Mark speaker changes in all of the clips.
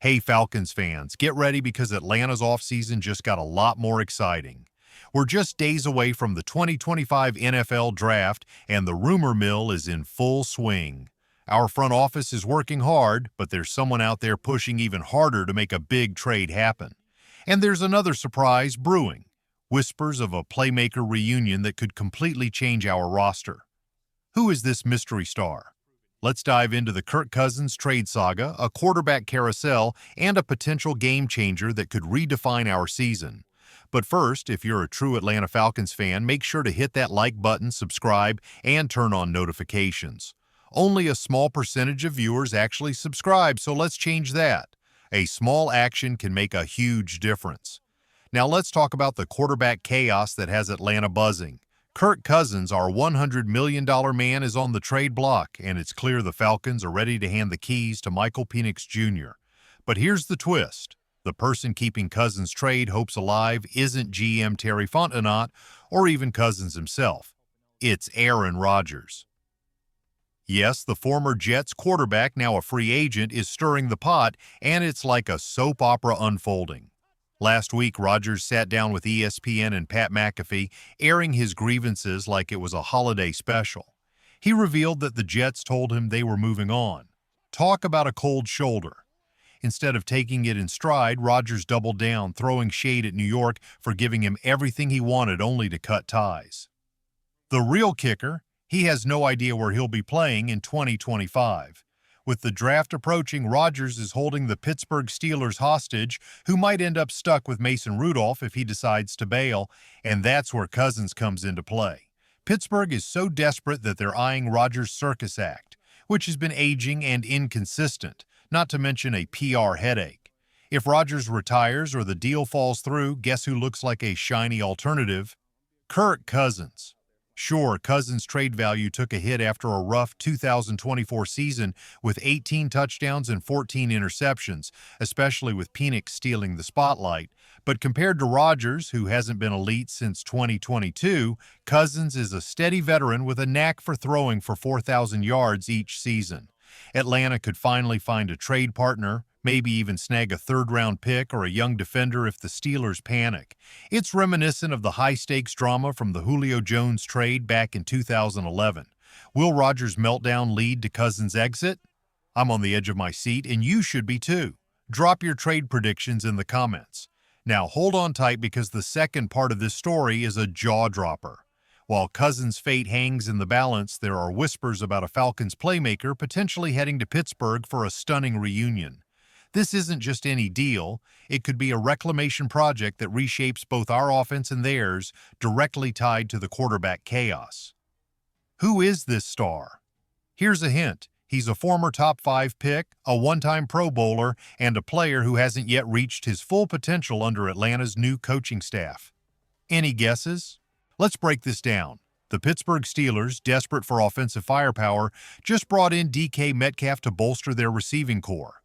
Speaker 1: Hey Falcons fans, get ready because Atlanta's offseason just got a lot more exciting. We're just days away from the 2025 NFL Draft, and the rumor mill is in full swing. Our front office is working hard, but there's someone out there pushing even harder to make a big trade happen. And there's another surprise brewing. Whispers of a playmaker reunion that could completely change our roster. Who is this mystery star? Let's dive into the Kirk Cousins trade saga, a quarterback carousel, and a potential game changer that could redefine our season. But first, if you're a true Atlanta Falcons fan, make sure to hit that like button, subscribe, and turn on notifications. Only a small percentage of viewers actually subscribe, so let's change that. A small action can make a huge difference. Now let's talk about the quarterback chaos that has Atlanta buzzing. Kirk Cousins, our $100 million man, is on the trade block, and it's clear the Falcons are ready to hand the keys to Michael Penix Jr. But here's the twist. The person keeping Cousins' trade hopes alive isn't GM Terry Fontenot or even Cousins himself. It's Aaron Rodgers. Yes, the former Jets quarterback, now a free agent, is stirring the pot, and it's like a soap opera unfolding. Last week, Rodgers sat down with ESPN and Pat McAfee, airing his grievances like it was a holiday special. He revealed that the Jets told him they were moving on. Talk about a cold shoulder. Instead of taking it in stride, Rodgers doubled down, throwing shade at New York for giving him everything he wanted only to cut ties. The real kicker, he has no idea where he'll be playing in 2025. With the draft approaching, Rodgers is holding the Pittsburgh Steelers hostage, who might end up stuck with Mason Rudolph if he decides to bail, and that's where Cousins comes into play. Pittsburgh is so desperate that they're eyeing Rodgers' circus act, which has been aging and inconsistent, not to mention a PR headache. If Rodgers retires or the deal falls through, guess who looks like a shiny alternative? Kirk Cousins. Sure, Cousins' trade value took a hit after a rough 2024 season with 18 touchdowns and 14 interceptions, especially with Penix stealing the spotlight. But compared to Rodgers, who hasn't been elite since 2022, Cousins is a steady veteran with a knack for throwing for 4,000 yards each season. Atlanta could finally find a trade partner, maybe even snag a third-round pick or a young defender if the Steelers panic. It's reminiscent of the high-stakes drama from the Julio Jones trade back in 2011. Will Rodgers' meltdown lead to Cousins' exit? I'm on the edge of my seat, and you should be too. Drop your trade predictions in the comments. Now hold on tight because the second part of this story is a jaw-dropper. While Cousins' fate hangs in the balance, there are whispers about a Falcons playmaker potentially heading to Pittsburgh for a stunning reunion. This isn't just any deal. It could be a reclamation project that reshapes both our offense and theirs, directly tied to the quarterback chaos. Who is this star? Here's a hint. He's a former top 5 pick, a one-time Pro Bowler, and a player who hasn't yet reached his full potential under Atlanta's new coaching staff. Any guesses? Let's break this down. The Pittsburgh Steelers, desperate for offensive firepower, just brought in DK Metcalf to bolster their receiving core.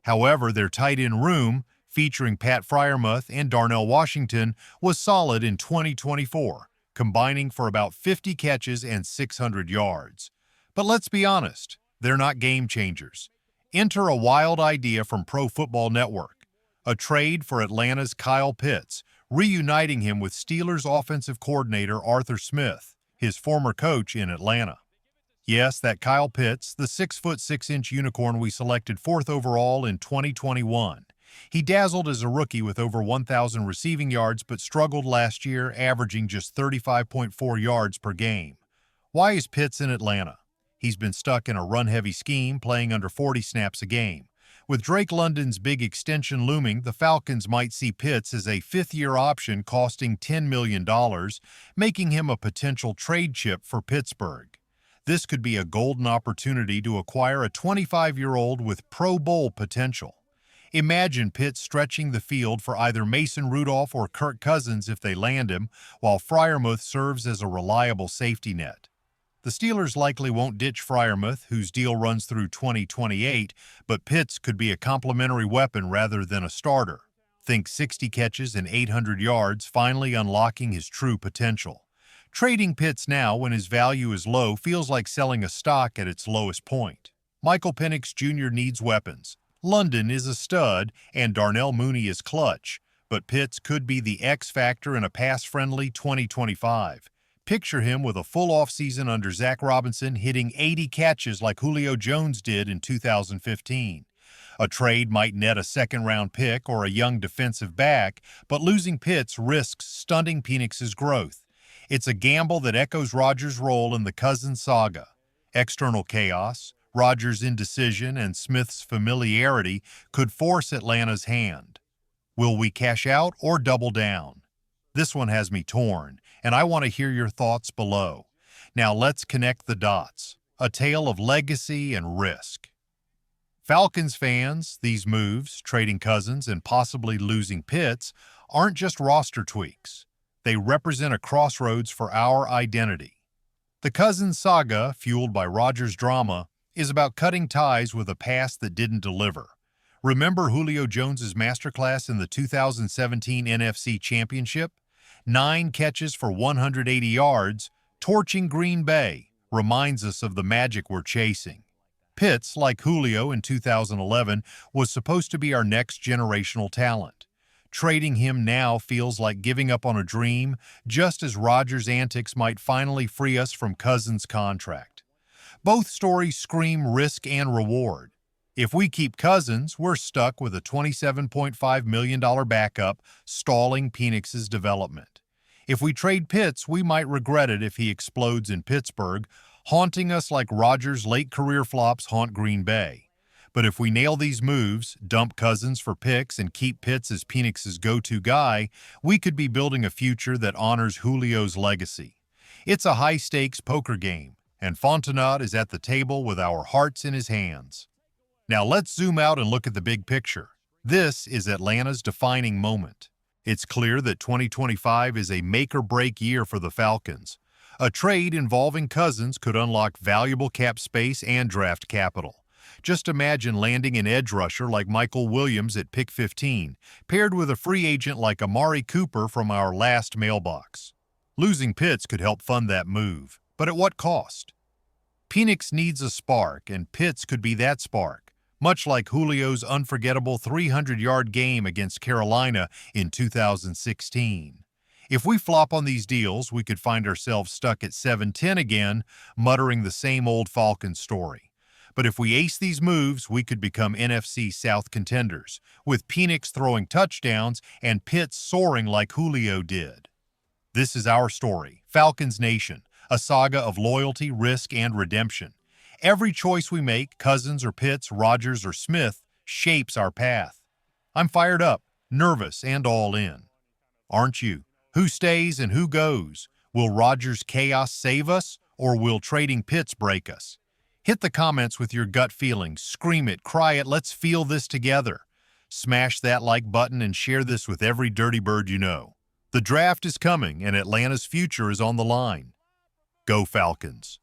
Speaker 1: However, their tight end room, featuring Pat Freiermuth and Darnell Washington, was solid in 2024, combining for about 50 catches and 600 yards. But let's be honest, they're not game changers. Enter a wild idea from Pro Football Network, a trade for Atlanta's Kyle Pitts, reuniting him with Steelers offensive coordinator Arthur Smith, his former coach in Atlanta. Yes, that Kyle Pitts, the 6'6" unicorn we selected 4th overall in 2021. He dazzled as a rookie with over 1,000 receiving yards but struggled last year, averaging just 35.4 yards per game. Why is Pitts in Atlanta? He's been stuck in a run-heavy scheme, playing under 40 snaps a game. With Drake London's big extension looming, the Falcons might see Pitts as a fifth-year option costing $10 million, making him a potential trade chip for Pittsburgh. This could be a golden opportunity to acquire a 25-year-old with Pro Bowl potential. Imagine Pitts stretching the field for either Mason Rudolph or Kirk Cousins if they land him, while Freiermuth serves as a reliable safety net. The Steelers likely won't ditch Freiermuth, whose deal runs through 2028, but Pitts could be a complementary weapon rather than a starter. Think 60 catches and 800 yards, finally unlocking his true potential. Trading Pitts now when his value is low feels like selling a stock at its lowest point. Michael Penix Jr. needs weapons. London is a stud, and Darnell Mooney is clutch, but Pitts could be the X factor in a pass-friendly 2025. Picture him with a full offseason under Zach Robinson hitting 80 catches like Julio Jones did in 2015. A trade might net a second-round pick or a young defensive back, but losing Pitts risks stunting Penix's growth. It's a gamble that echoes Rodgers' role in the Cousins saga. External chaos, Rodgers' indecision, and Smith's familiarity could force Atlanta's hand. Will we cash out or double down? This one has me torn, and I want to hear your thoughts below. Now let's connect the dots. A tale of legacy and risk. Falcons fans, these moves, trading Cousins and possibly losing Pitts, aren't just roster tweaks. They represent a crossroads for our identity. The Cousins saga, fueled by Rodgers' drama, is about cutting ties with a past that didn't deliver. Remember Julio Jones' masterclass in the 2017 NFC Championship? 9 catches for 180 yards, torching Green Bay, reminds us of the magic we're chasing. Pitts, like Julio in 2011, was supposed to be our next generational talent. Trading him now feels like giving up on a dream, just as Rodgers' antics might finally free us from Cousins' contract. Both stories scream risk and reward. If we keep Cousins, we're stuck with a $27.5 million backup stalling Penix's development. If we trade Pitts, we might regret it if he explodes in Pittsburgh, haunting us like Rodgers' late career flops haunt Green Bay. But if we nail these moves, dump Cousins for picks, and keep Pitts as Penix's go-to guy, we could be building a future that honors Julio's legacy. It's a high-stakes poker game, and Fontenot is at the table with our hearts in his hands. Now let's zoom out and look at the big picture. This is Atlanta's defining moment. It's clear that 2025 is a make-or-break year for the Falcons. A trade involving Cousins could unlock valuable cap space and draft capital. Just imagine landing an edge rusher like Michael Williams at pick 15, paired with a free agent like Amari Cooper from our last mailbox. Losing Pitts could help fund that move, but at what cost? Penix needs a spark, and Pitts could be that spark, much like Julio's unforgettable 300-yard game against Carolina in 2016. If we flop on these deals, we could find ourselves stuck at 7-10 again, muttering the same old Falcons story. But if we ace these moves, we could become NFC South contenders, with Penix throwing touchdowns and Pitts soaring like Julio did. This is our story, Falcons Nation, a saga of loyalty, risk, and redemption. Every choice we make, Cousins or Pitts, Rodgers or Smith, shapes our path. I'm fired up, nervous, and all in. Aren't you? Who stays and who goes? Will Rodgers' chaos save us, or will trading Pitts break us? Hit the comments with your gut feelings. Scream it, cry it, let's feel this together. Smash that like button and share this with every dirty bird you know. The draft is coming, and Atlanta's future is on the line. Go Falcons!